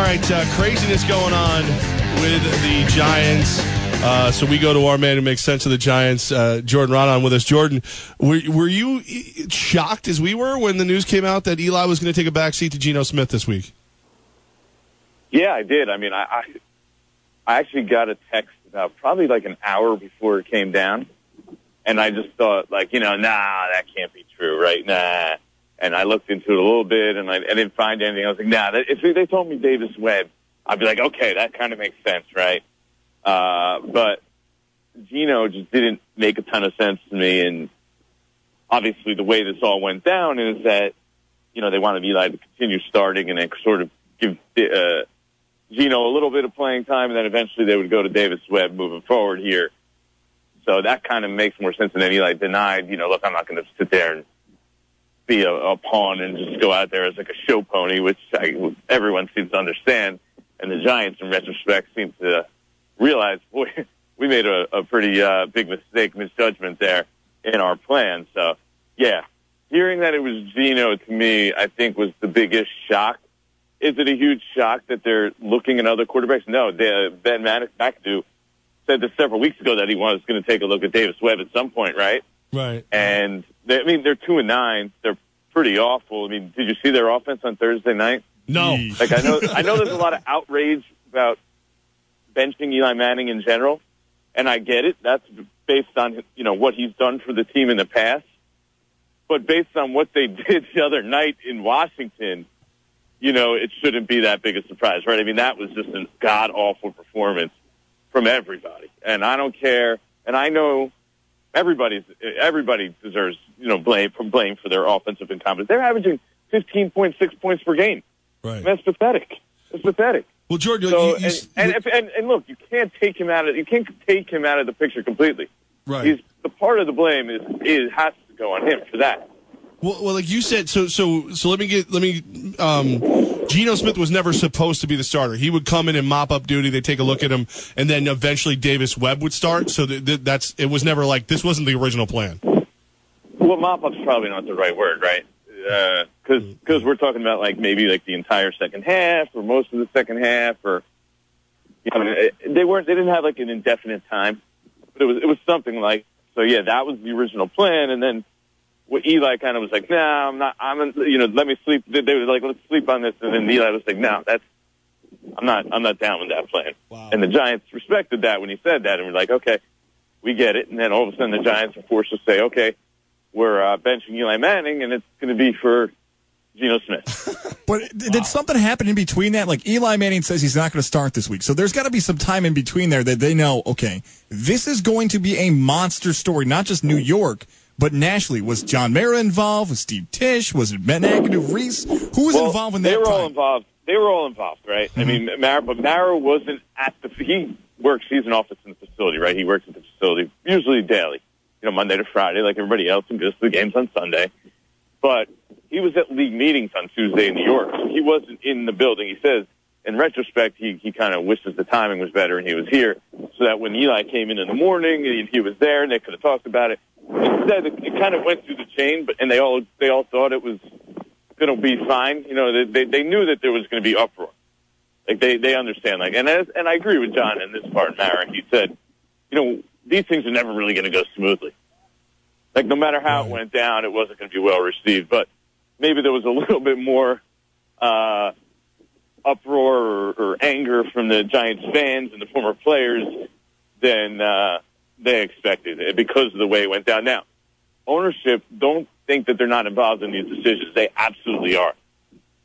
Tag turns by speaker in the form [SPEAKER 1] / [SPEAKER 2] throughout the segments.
[SPEAKER 1] right, craziness going on with the Giants. So we go to our man who makes sense of the Giants, Jordan Ranaan, with us. Jordan, were you shocked as we were when the news came out that Eli was going to take a backseat to Geno Smith this week?
[SPEAKER 2] Yeah, I did. I mean, I actually got a text about probably like an hour before it came down, and I just thought, like, nah, that can't be true, right? Nah. And I looked into it a little bit, and I didn't find anything. I was like, nah, if they told me Davis Webb, I'd be like, okay, that kind of makes sense, right? But Geno just didn't make a ton of sense to me, and obviously the way this all went down is that, they wanted Eli to continue starting and then sort of give Geno a little bit of playing time, and then eventually they would go to Davis Webb moving forward here. So that kind of makes more sense than then Eli denied, look, I'm not going to sit there and be a pawn and just go out there as like a show pony, which everyone seems to understand. And the Giants, in retrospect, seem to realize, boy, we made a pretty big mistake, misjudgment there in our plan. So, yeah, hearing that it was Geno, to me, I think was the biggest shock. Is it a huge shock that they're looking at other quarterbacks? No, Ben McAdoo said this several weeks ago that he was going to take a look at Davis Webb at some point, right?
[SPEAKER 1] Right.
[SPEAKER 2] And, they're 2-9. They're pretty awful. I mean, did you see their offense on Thursday night?
[SPEAKER 1] No.
[SPEAKER 2] Like, I know there's a lot of outrage about benching Eli Manning in general, and I get it. That's based on, what he's done for the team in the past. But based on what they did the other night in Washington, it shouldn't be that big a surprise, right? I mean, that was just a god-awful performance from everybody. And I don't care. And I know everybody deserves, blame for their offensive incompetence. They're averaging 15.6 points per game.
[SPEAKER 1] Right.
[SPEAKER 2] That's pathetic. It's pathetic.
[SPEAKER 1] Well, Jordan,
[SPEAKER 2] so, and look, you can't take him out of the picture completely.
[SPEAKER 1] Right.
[SPEAKER 2] He's the part of the blame has to go on him for that.
[SPEAKER 1] Well, like you said, so let me. Geno Smith was never supposed to be the starter. He would come in and mop up duty. They take a look at him, and then eventually Davis Webb would start. So it was never like this wasn't the original plan.
[SPEAKER 2] Well, mop up's probably not the right word, right? Because we're talking about maybe the entire second half or most of the second half, or they didn't have an indefinite time, but it was something like so. Yeah, that was the original plan, and then. Well, Eli kind of was like, "No, I'm not. Let me sleep." They were like, "Let's sleep on this," and then Eli was like, "No, I'm not down with that plan."
[SPEAKER 1] Wow.
[SPEAKER 2] And the Giants respected that when he said that, and we're like, "Okay, we get it." And then all of a sudden, the Giants are forced to say, "Okay, we're benching Eli Manning, and it's going to be for Geno Smith."
[SPEAKER 3] But did something happen in between that? Like Eli Manning says he's not going to start this week, so there's got to be some time in between there that they know, okay, this is going to be a monster story, not just New York. But nationally, was John Mara involved? Was Steve Tisch? Was it Ben McAdoo, Reese? Who was involved in that?
[SPEAKER 2] They were all
[SPEAKER 3] time?
[SPEAKER 2] involved. They were all involved, right? Mm-hmm. I mean, Mara wasn't at he works. He's an office in the facility, right? He works at the facility usually daily, Monday to Friday, like everybody else, and goes to the games on Sunday. But he was at league meetings on Tuesday in New York, so he wasn't in the building. He says, in retrospect, he kind of wishes the timing was better and he was here, so that when Eli came in the morning, he was there and they could have talked about it. Instead, it kind of went through the chain, and they all thought it was going to be fine. They knew that there was going to be uproar. Like they understand. And I agree with John in this part, Mara. He said, these things are never really going to go smoothly. Like no matter how it went down, it wasn't going to be well received. But maybe there was a little bit more uproar or anger from the Giants fans and the former players than they expected because of the way it went down. Now, ownership don't think that they're not involved in these decisions. They absolutely are.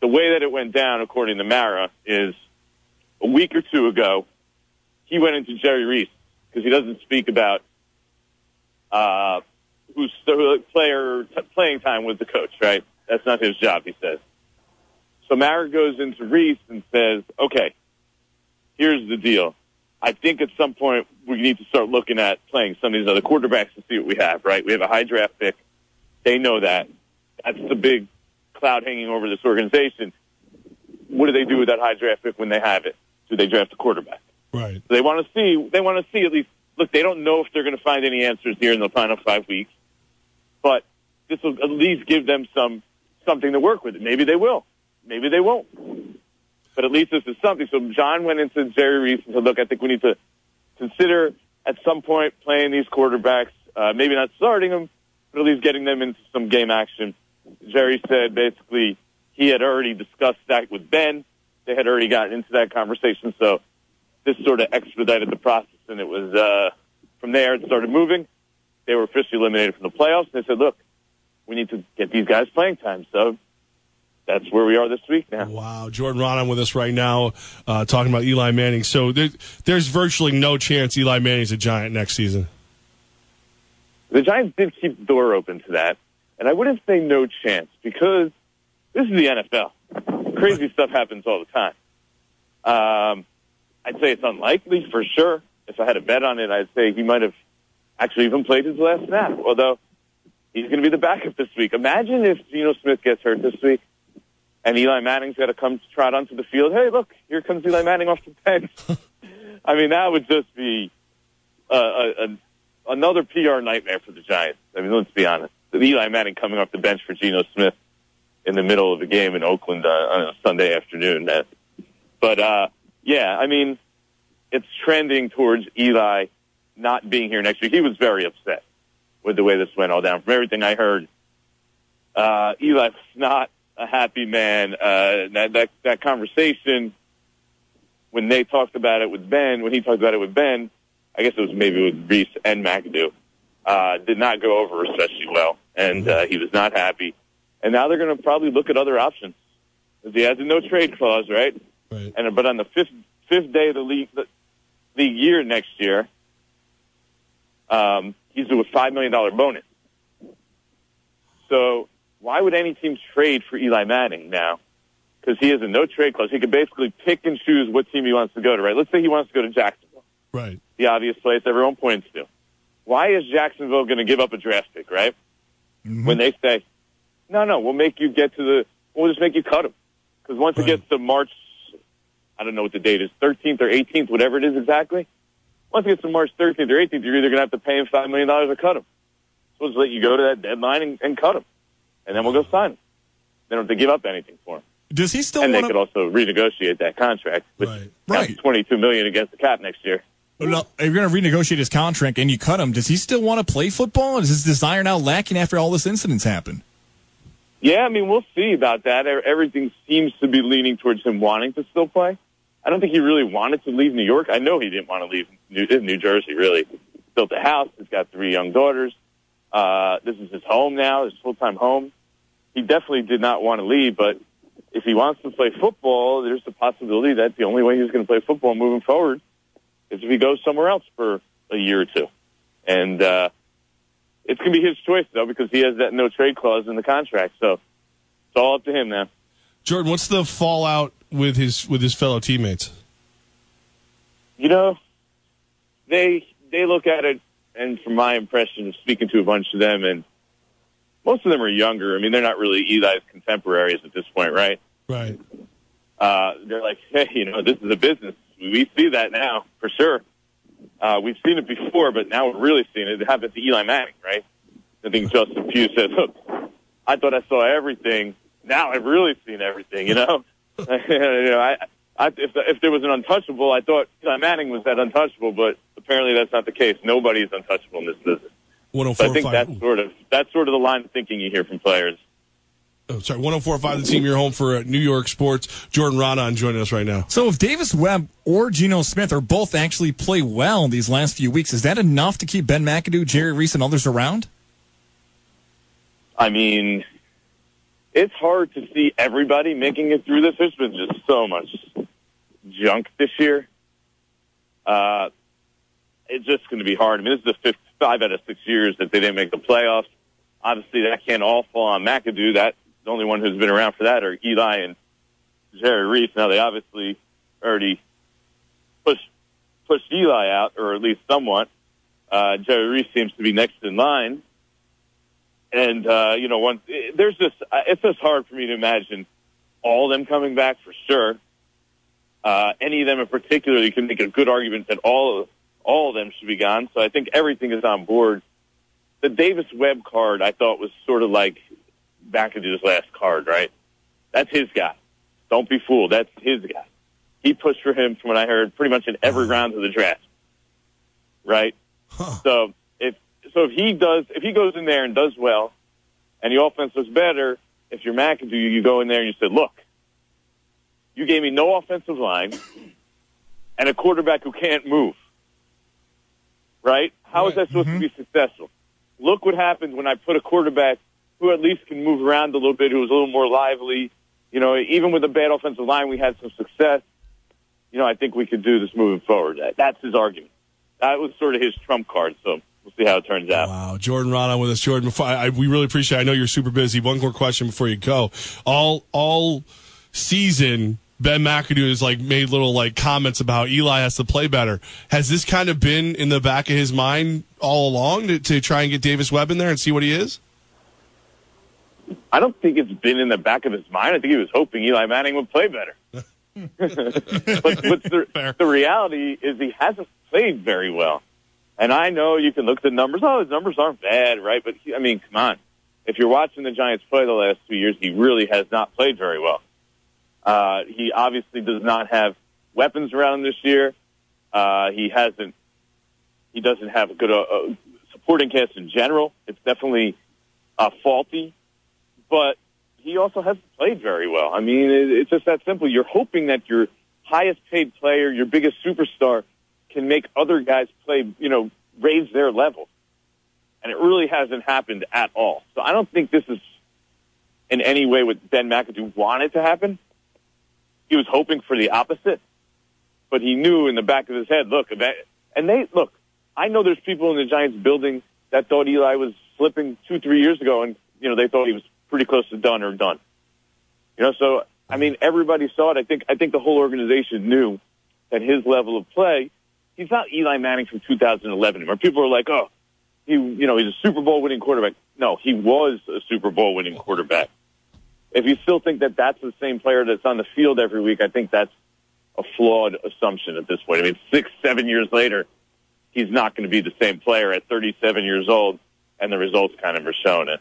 [SPEAKER 2] The way that it went down, according to Mara, is a week or two ago, he went into Jerry Reese because he doesn't speak about who's playing time with the coach, right? That's not his job, he says. So Mara goes into Reese and says, okay, here's the deal. I think at some point we need to start looking at playing some of these other quarterbacks to see what we have, right? We have a high draft pick. They know that. That's the big cloud hanging over this organization. What do they do with that high draft pick when they have it? Do they draft a quarterback?
[SPEAKER 1] Right.
[SPEAKER 2] So they want to see at least, look, they don't know if they're going to find any answers here in the final 5 weeks, but this will at least give them something to work with. Maybe they will. Maybe they won't. But at least this is something. So John went into Jerry Reese and said, look, I think we need to consider at some point playing these quarterbacks, maybe not starting them, but at least getting them into some game action. Jerry said basically he had already discussed that with Ben. They had already gotten into that conversation, so this sort of expedited the process, and it was from there it started moving. They were officially eliminated from the playoffs, and they said, look, we need to get these guys playing time. So that's where we are this week now.
[SPEAKER 1] Wow. Jordan Ranaan with us right now talking about Eli Manning. So there's virtually no chance Eli Manning's a Giant next season.
[SPEAKER 2] The Giants did keep the door open to that, and I wouldn't say no chance because this is the NFL. Crazy stuff happens all the time. I'd say it's unlikely for sure. If I had a bet on it, I'd say he might have actually even played his last snap, although he's going to be the backup this week. Imagine if Geno Smith gets hurt this week and Eli Manning's got to come trot onto the field. Hey, look, here comes Eli Manning off the bench. I mean, that would just be another PR nightmare for the Giants. I mean, let's be honest. Eli Manning coming off the bench for Geno Smith in the middle of the game in Oakland on a Sunday afternoon. But, yeah, I mean, it's trending towards Eli not being here next week. He was very upset with the way this went all down. From everything I heard, Eli was not a happy man. That conversation, when they talked about it with Ben, when he talked about it with Ben, I guess it was maybe with Reese and McAdoo, did not go over especially well, and he was not happy. And now they're going to probably look at other options. Because he has a no-trade clause, right? But on the fifth day of the league year next year, he's due a $5 million bonus. So why would any team trade for Eli Manning now? Because he has a no-trade clause. He could basically pick and choose what team he wants to go to, right? Let's say he wants to go to Jacksonville.
[SPEAKER 1] Right.
[SPEAKER 2] The obvious place everyone points to. Why is Jacksonville going to give up a draft pick, right? Mm-hmm. When they say, no, we'll just make you cut him. Because once it gets to March, I don't know what the date is, 13th or 18th, whatever it is exactly. Once it gets to March 13th or 18th, you're either going to have to pay him $5 million or cut him. So we'll just let you go to that deadline and cut him. And then we'll go sign him. They don't have to give up anything for him.
[SPEAKER 3] Does he still?
[SPEAKER 2] And they could also renegotiate that contract, which counts $22 million against the cap next year.
[SPEAKER 3] No, if you're going to renegotiate his contract and you cut him, does he still want to play football? Is his desire now lacking after all this incidents happen?
[SPEAKER 2] Yeah, I mean, we'll see about that. Everything seems to be leaning towards him wanting to still play. I don't think he really wanted to leave New York. I know he didn't want to leave New Jersey, really. He's built a house. He's got 3 young daughters. This is his home now, his full-time home. He definitely did not want to leave, but if he wants to play football, there's the possibility that the only way he's going to play football moving forward is if he goes somewhere else for a year or two. And it's going to be his choice, though, because he has that no-trade clause in the contract. So it's all up to him now.
[SPEAKER 1] Jordan, what's the fallout with his fellow teammates?
[SPEAKER 2] You know, they look at it, and from my impression of speaking to a bunch of them, and most of them are younger. I mean, they're not really Eli's contemporaries at this point, right?
[SPEAKER 1] Right.
[SPEAKER 2] They're like, hey, this is a business. We see that now, for sure. We've seen it before, but now we're really seeing it. It happened to Eli Manning, right? I think Justin Pugh said, look, I thought I saw everything. Now I've really seen everything, if there was an untouchable, I thought Eli Manning was that untouchable, but apparently that's not the case. Nobody is untouchable in this business. So I think that's sort of the line of thinking you hear from players.
[SPEAKER 1] Oh, sorry, 104.5 The Team, your home for New York sports. Jordan Ranaan joining us right now.
[SPEAKER 3] So if Davis Webb or Geno Smith are both actually play well these last few weeks, is that enough to keep Ben McAdoo, Jerry Reese, and others around?
[SPEAKER 2] I mean, it's hard to see everybody making it through this. There's been just so much junk this year. It's just going to be hard. I mean, this is the 5 out of 6 years that they didn't make the playoffs. Obviously, that can't all fall on McAdoo. That's the only one who's been around for that are Eli and Jerry Reese. Now, they obviously already pushed Eli out, or at least somewhat. Jerry Reese seems to be next in line. And, it's just hard for me to imagine all of them coming back for sure. Any of them in particular, you can make a good argument that all of them should be gone. So I think everything is on board. The Davis Webb card, I thought, was sort of like McAdoo's last card, right? That's his guy. Don't be fooled. That's his guy. He pushed for him, from what I heard, pretty much in every round of the draft. Right?
[SPEAKER 1] Huh.
[SPEAKER 2] So if he goes in there and does well, and the offense looks better, if you're McAdoo, you go in there and you say, look, you gave me no offensive line and a quarterback who can't move. Right? How is that supposed to be successful? Look what happens when I put a quarterback who at least can move around a little bit, who's a little more lively. You know, even with a bad offensive line, we had some success. You know, I think we could do this moving forward. That's his argument. That was sort of his trump card, so we'll see how it turns out.
[SPEAKER 1] Wow. Jordan Ranaan with us. Jordan, we really appreciate it. I know you're super busy. One more question before you go. All season, Ben McAdoo has made little comments about how Eli has to play better. Has this kind of been in the back of his mind all along to try and get Davis Webb in there and see what he is?
[SPEAKER 2] I don't think it's been in the back of his mind. I think he was hoping Eli Manning would play better. but the reality is he hasn't played very well. And I know you can look at the numbers. Oh, his numbers aren't bad, right? But, come on. If you're watching the Giants play the last 2 years, he really has not played very well. He obviously does not have weapons around him this year. He doesn't have a good supporting cast in general. It's definitely faulty. But he also hasn't played very well. I mean, it's just that simple. You're hoping that your highest-paid player, your biggest superstar, can make other guys play, raise their level. And it really hasn't happened at all. So I don't think this is in any way what Ben McAdoo wanted to happen. He was hoping for the opposite. But he knew in the back of his head, I know there's people in the Giants building that thought Eli was slipping 2-3 years ago, and, they thought he was pretty close to done. So, I mean, everybody saw it. I think the whole organization knew that his level of play, he's not Eli Manning from 2011, where people are like, oh, he's a Super Bowl winning quarterback. No, he was a Super Bowl winning quarterback. If you still think that that's the same player that's on the field every week, I think that's a flawed assumption at this point. I mean, 6-7 years later, he's not going to be the same player at 37 years old, and the results kind of are showing it.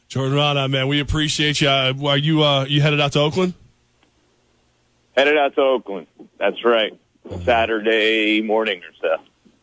[SPEAKER 1] Jordan Ranaan, man, we appreciate you. Are you headed out to Oakland?
[SPEAKER 2] Headed out to Oakland. That's right. Saturday morning or so.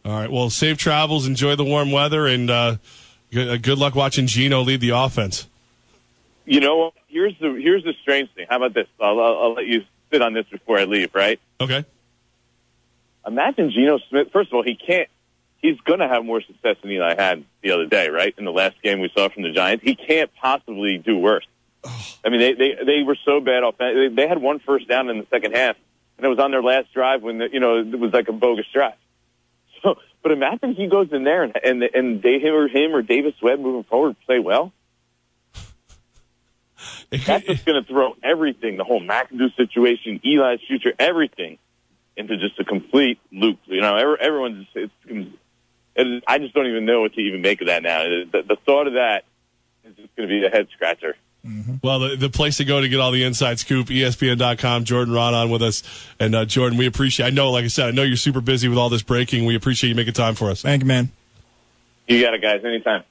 [SPEAKER 1] All right. Well, safe travels. Enjoy the warm weather, and good luck watching Geno lead the offense.
[SPEAKER 2] You know what? Here's the strange thing. How about this? I'll let you sit on this before I leave, right?
[SPEAKER 1] Okay.
[SPEAKER 2] Imagine Geno Smith. First of all, he's going to have more success than Eli had the other day, right? In the last game we saw from the Giants. He can't possibly do worse. I mean, they were so bad offensively. They had one first down in the second half, and it was on their last drive when, it was like a bogus drive. So, but imagine he goes in there and him or Davis Webb moving forward play well. That's just going to throw everything, the whole McAdoo situation, Eli's future, everything into just a complete loop. Everyone's I just don't even know what to even make of that now. The thought of that is just going to be a head scratcher.
[SPEAKER 1] Mm-hmm. Well, the place to go to get all the inside scoop, ESPN.com, Jordan Ranaan with us. And Jordan, we appreciate, I know you're super busy with all this breaking. We appreciate you making time for us.
[SPEAKER 3] Thank you, man.
[SPEAKER 2] You got it, guys. Anytime.